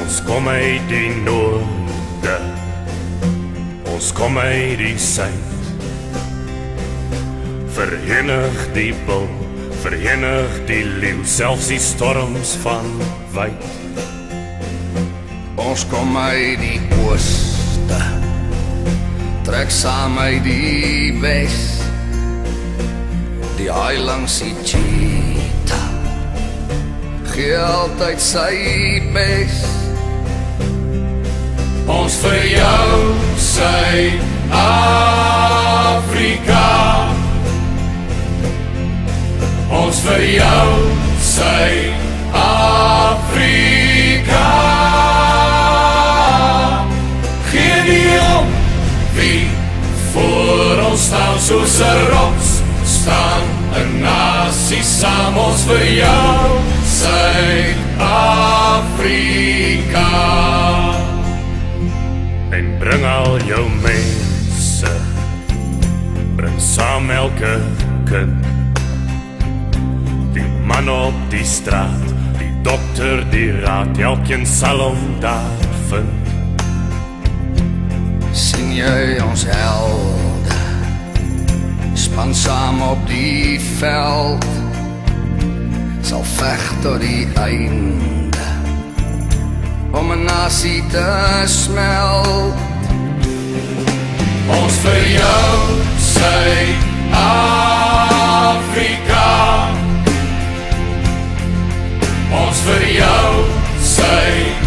Ons kom uit die noorde, ons kom uit die suid. Verenig die bil, verenig die leeu, selfs die storms van wyd. Ons kom uit die ooste, trek saam uit die wes. Die haai langs die cheetah gee altyd sy bes. Ons vir jou, Suid-Afrika. Ons vir jou, Suid-Afrika. Gee nie om wie voor ons staan, soos 'n rots staan 'n nasie saam. Ons vir jou, Suid-Afrika. En bring al jou mense, bring saam elke kind. Die man op die straat, die dokter, die raad, elkeen sal hom daar vind. Sien jy ons helde, span saam op die veld, sal veg tot die einde, om 'n nasie te smelt. Ons vir jou, Suid-Afrika. Ons vir jou, Suid-Afrika.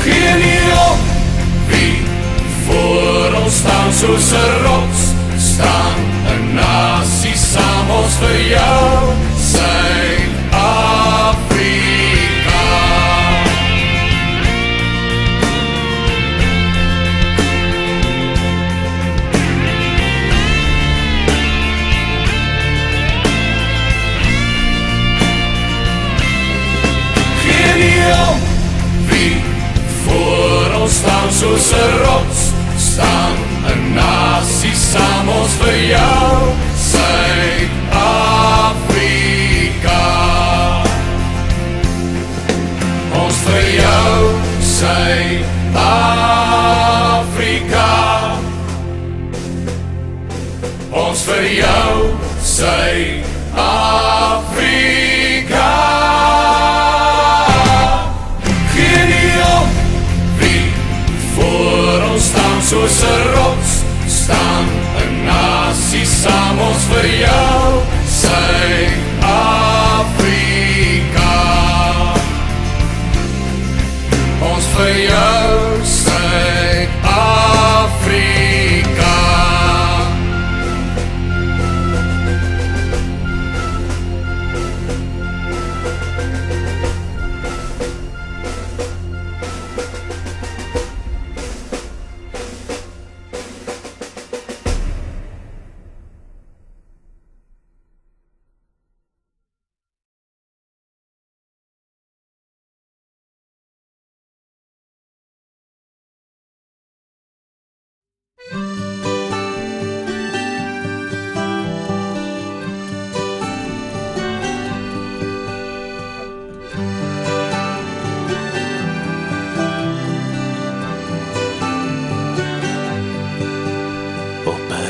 Gee nie om wie voor ons staan, soos 'n rots staan 'n nasie saam. Ons vir jou, Suid-Afrika. Gee nie om wie voor ons staan, soos 'n rots staan 'n nasie saam. Ons vir jou, Suid-Afrika. Ons vir jou, Suid-Afrika. Ons vir jou, Suid-Afrika. Gee nie om wie voor ons staan, soos 'n rots staan 'n nasie saam. Ons vir jou, Suid-Afrika. Ons vir jou, Suid-Afrika.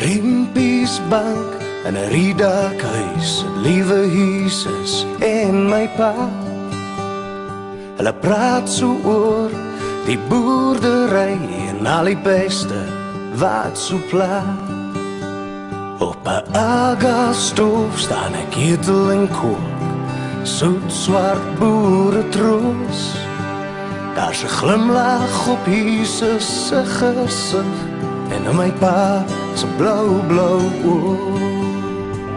Riempiesbank in 'n riedakhuis, liewe Jesus en my pa. Hulle praat so oor die boerdery en al die beste wat so pla. Op 'n agastoof staan 'n ketel en kook, soet swart boeretroos. Daar's 'n glimlag op Jesus se gesig en in my pa se blou oë.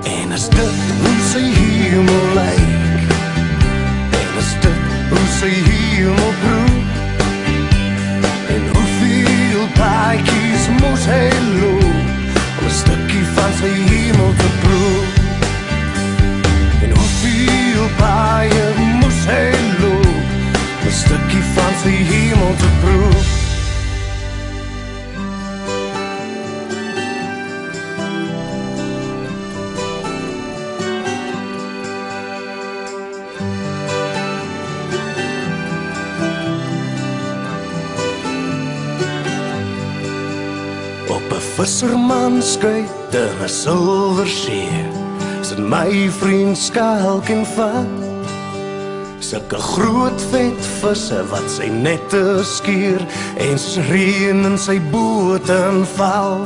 En as dit hoe sy hemel lyk, en as dit hoe sy hemel broer, en hoeveel paadjies moes hy loop om 'n stukkie van sy hemel te proef, en hoeveel paaie moes hy loop om 'n stukkie van sy hemel te proef. visserman skuit in 'n silversee, sit my vriend skalk en vat. Sulke groot vet visse wat sy nette skeer en reën in sy boot inval.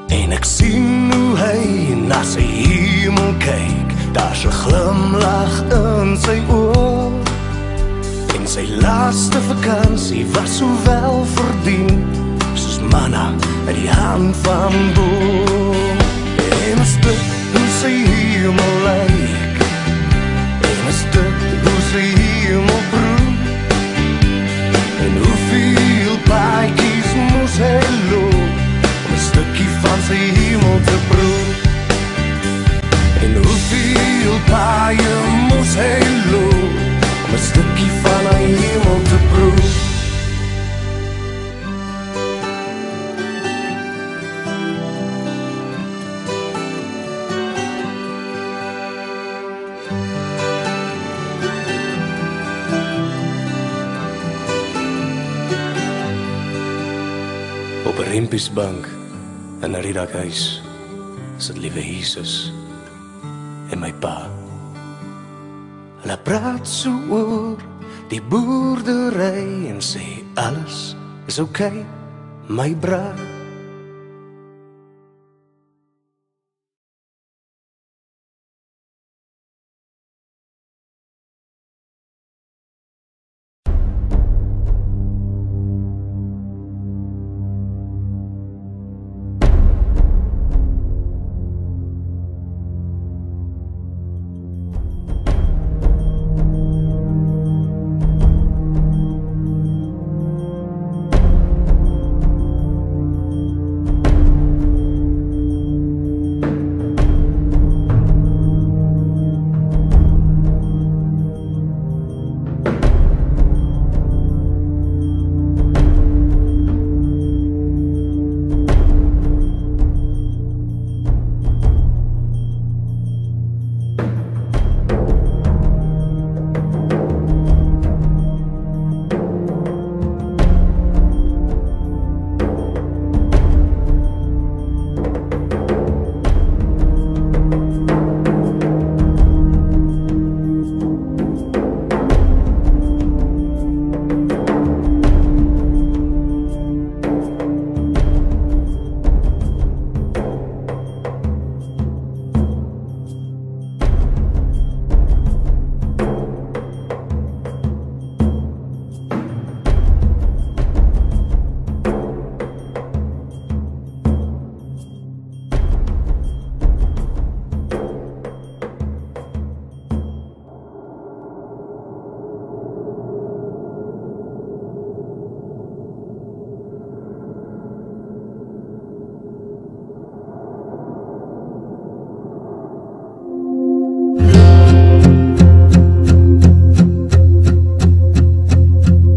En ek sien hoe hy na sy hemel kyk, daar's 'n glimlag in sy oë. En sy laaste vakansie was so wel verdien, soos manna uit die hand van Bo. En is dit hoe sy hemel lyk, en is dit hoe sy hemel proe, en hoeveel paadjies moes hy loop om 'n stukkie van sy hemel te proe, en hoeveel paaie moes hy loop om 'n stukkie van hy hemel te proe. Op 'n rempiesbank in 'n riedakhuis sit liewe Jesus en my pa. Hulle praat so oor die boerdery en sê alles is okay, my bra.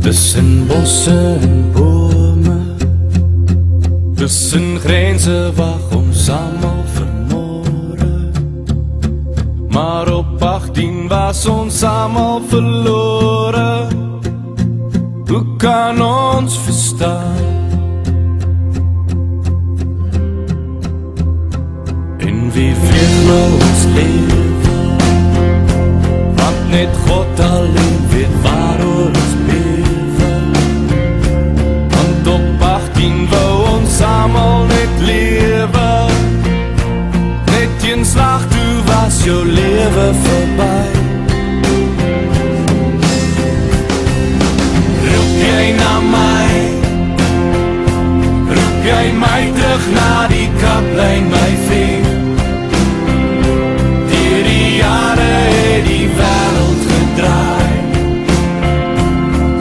Tussen bosse en bome, tussen grense wag ons almal vermore. Maar op 18 was ons almal verlore. Hoe kan ons verstaan? En wie weet nou ons lewe, want net God alleen weet waaroor ons bewe. Want op 18 wou ons almal net lewe, net een slag toe was jou lewe verby. Roep jy na my, roep jy my terug na die kaplyn, my vriend. Deur die jare het die wêreld gedraai,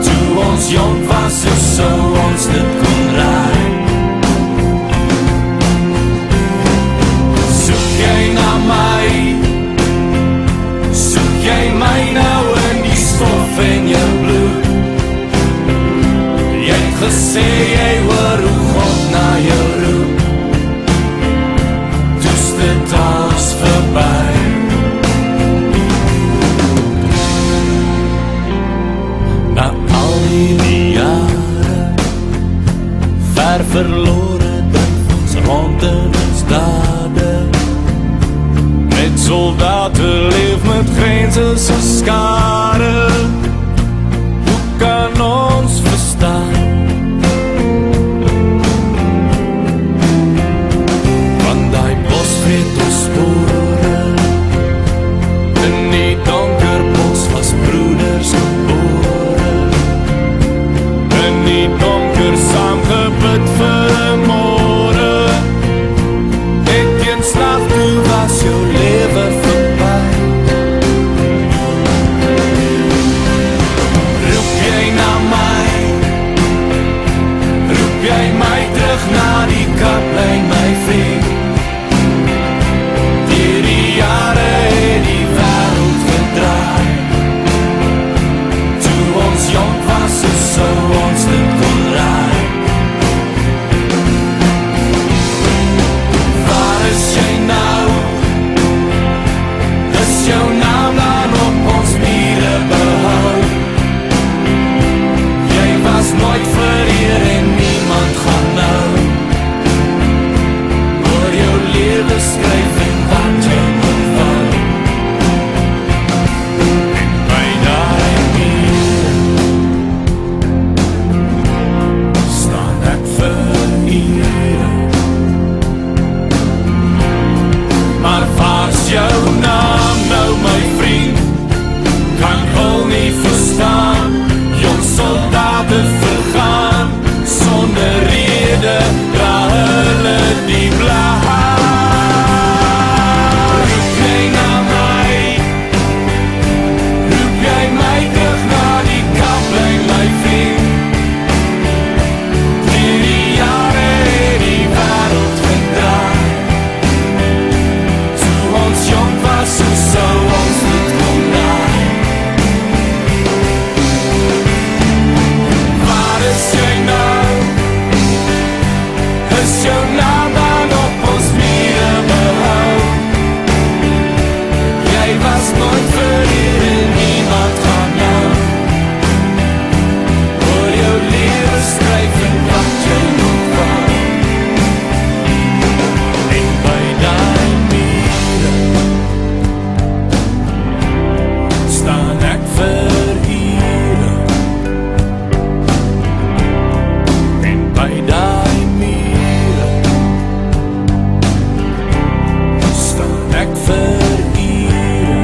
toe ons jong was so sou ons dit kon raai. Soek jy na my, soek jy my nou in die stof en jou bloed. Jy het gesê jy hoor hoe God na jou roep, toes dit alles verby. Na al die jare ver verlore dink ons rond in ons dade. Met soldaten leef met grense so skade. Hoe kan ons verstaan? Want die bos vreet ons spore. In die donker bos was broeders gebore. In die donker saamgebid vir môre. Ek een slag toe was jou lewe verby. Roep jy na my? Roep jy my terug na die kaplyn, my vriend? Deur die jare het die wêreld gedraai. Toe ons jong was, so sou ons dit kon raai. Waar is jy nou? Is jou naam dan op ons mure behou? Jy was nooit vereer en niemand gaan nou oor jou lewe skryf en wat jy moet wou. By daai mure staan ek vir ure. Maar waar's jou naam nou, my vriend? Kan hul nie verstaan. Jong soldaten vergaan sonder rede, dra hulle die blaar. Roep jy na my? Roep jy my terug na die kaplyn, my vriend? Deur die jare het die wêreld gedraai. Toe ons jong was, so sou ons dit kon raai. Waar is jy nou? Is jou naam dan op ons mure behou? Jy was nooit vereer en niemand gaan nou oor jou lewe skryf en wat jy moet wou. En by daai mure staan ek vir ure. En by daai mure staan ek vir ure.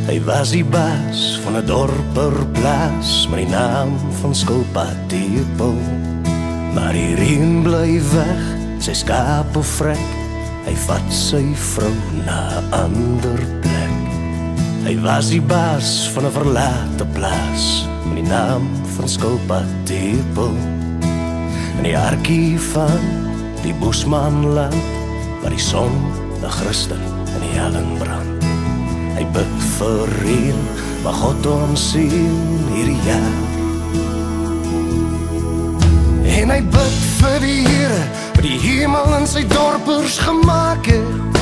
Hy was die baas van 'n dorperplaas met die naam van Skilpaddiepel. Maar die reën bly weg, sy skape vrek. Hy vat sy vrou na 'n ander plek. Hy was die baas van 'n verlate plaas met die naam van Skilpaddiepel. In die hartjie van die Bosmanland, waar die son 'n Christen in die hellen brand. Hy bid vir reën, maar God ons sien hierdie jaar. En hy bid vir die Here, wat die hemel en sy dorpers gemaak het.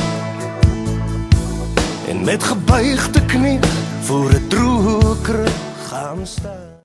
En met gebuigde knie voor 'n droë kruk gaan staan.